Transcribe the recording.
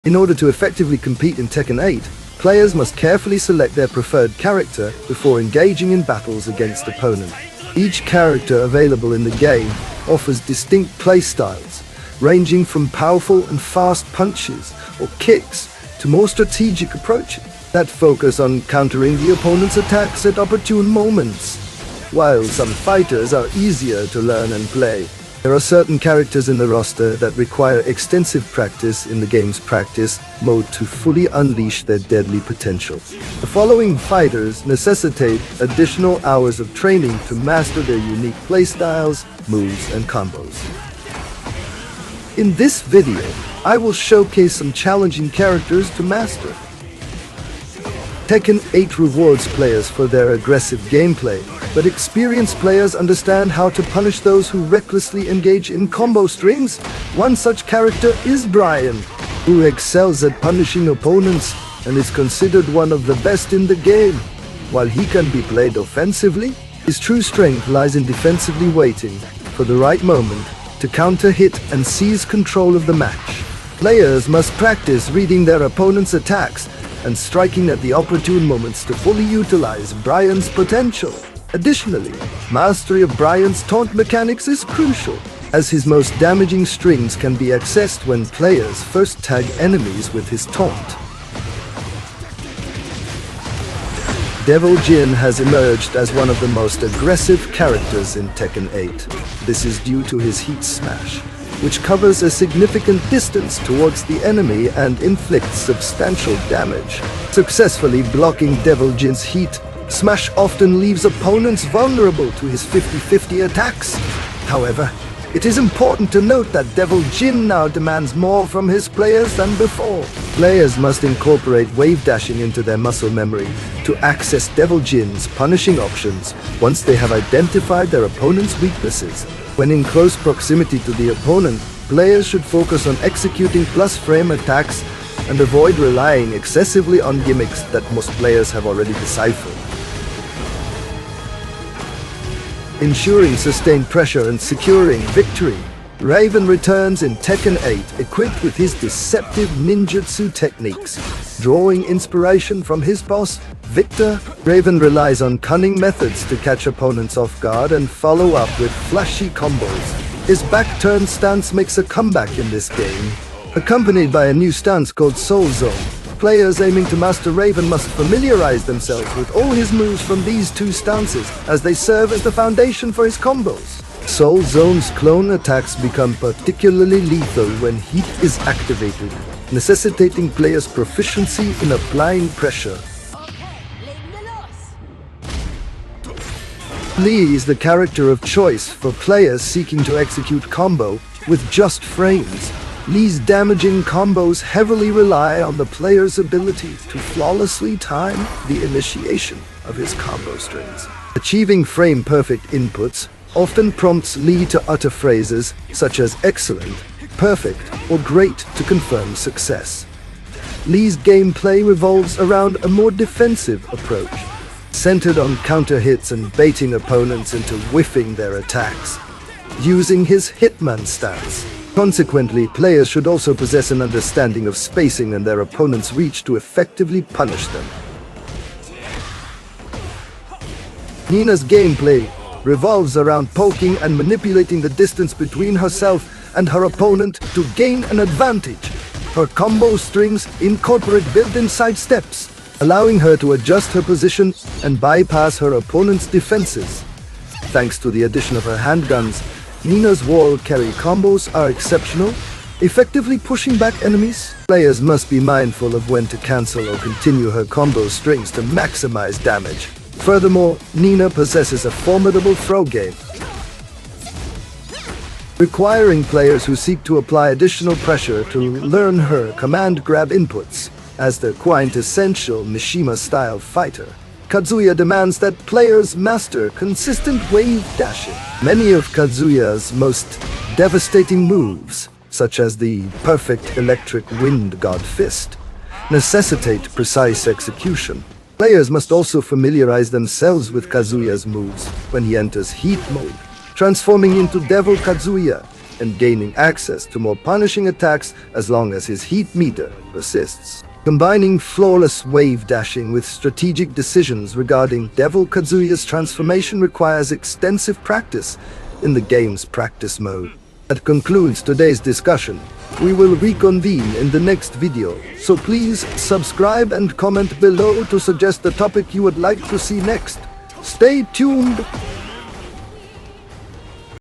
In order to effectively compete in Tekken 8, players must carefully select their preferred character before engaging in battles against opponents. Each character available in the game offers distinct playstyles, ranging from powerful and fast punches or kicks to more strategic approaches that focus on countering the opponent's attacks at opportune moments. While some fighters are easier to learn and play, there are certain characters in the roster that require extensive practice in the game's practice mode to fully unleash their deadly potential. The following fighters necessitate additional hours of training to master their unique playstyles, moves, and combos. In this video, I will showcase some challenging characters to master. Tekken 8 rewards players for their aggressive gameplay, but experienced players understand how to punish those who recklessly engage in combo strings. One such character is Brian, who excels at punishing opponents and is considered one of the best in the game. While he can be played offensively, his true strength lies in defensively waiting for the right moment to counter hit and seize control of the match. Players must practice reading their opponent's attacks and striking at the opportune moments to fully utilize Brian's potential. Additionally, mastery of Brian's taunt mechanics is crucial, as his most damaging strings can be accessed when players first tag enemies with his taunt. Devil Jinn has emerged as one of the most aggressive characters in Tekken 8. This is due to his heat smash, which covers a significant distance towards the enemy and inflicts substantial damage. Successfully blocking Devil Jinn's heat smash often leaves opponents vulnerable to his 50-50 attacks. However, it is important to note that Devil Jinn now demands more from his players than before. Players must incorporate wave dashing into their muscle memory to access Devil Jinn's punishing options once they have identified their opponent's weaknesses. When in close proximity to the opponent, players should focus on executing plus frame attacks and avoid relying excessively on gimmicks that most players have already deciphered. Ensuring sustained pressure and securing victory, Raven returns in Tekken 8 equipped with his deceptive ninjutsu techniques. Drawing inspiration from his boss, Victor, Raven relies on cunning methods to catch opponents off guard and follow up with flashy combos. His back-turn stance makes a comeback in this game, accompanied by a new stance called Soul Zone. Players aiming to master Raven must familiarize themselves with all his moves from these two stances, as they serve as the foundation for his combos. Soul Zone's clone attacks become particularly lethal when heat is activated, necessitating players' proficiency in applying pressure. Lee is the character of choice for players seeking to execute combo with just frames. Lee's damaging combos heavily rely on the player's ability to flawlessly time the initiation of his combo strings. Achieving frame-perfect inputs often prompts Lee to utter phrases such as excellent, perfect, or great to confirm success. Lee's gameplay revolves around a more defensive approach, centered on counter hits and baiting opponents into whiffing their attacks, using his Hitman stance. Consequently, players should also possess an understanding of spacing and their opponent's reach to effectively punish them. Nina's gameplay revolves around poking and manipulating the distance between herself and her opponent to gain an advantage. Her combo strings incorporate built-in side steps, allowing her to adjust her position and bypass her opponent's defenses. Thanks to the addition of her handguns, Nina's wall carry combos are exceptional, effectively pushing back enemies. Players must be mindful of when to cancel or continue her combo strings to maximize damage. Furthermore, Nina possesses a formidable throw game, requiring players who seek to apply additional pressure to learn her command grab inputs. As the quintessential Mishima-style fighter, Kazuya demands that players master consistent wave dashing. Many of Kazuya's most devastating moves, such as the perfect electric wind god fist, necessitate precise execution. Players must also familiarize themselves with Kazuya's moves when he enters heat mode, transforming into Devil Kazuya. and gaining access to more punishing attacks as long as his heat meter persists. Combining flawless wave dashing with strategic decisions regarding Devil Kazuya's transformation requires extensive practice in the game's practice mode. That concludes today's discussion. We will reconvene in the next video, so please subscribe and comment below to suggest the topic you would like to see next. Stay tuned!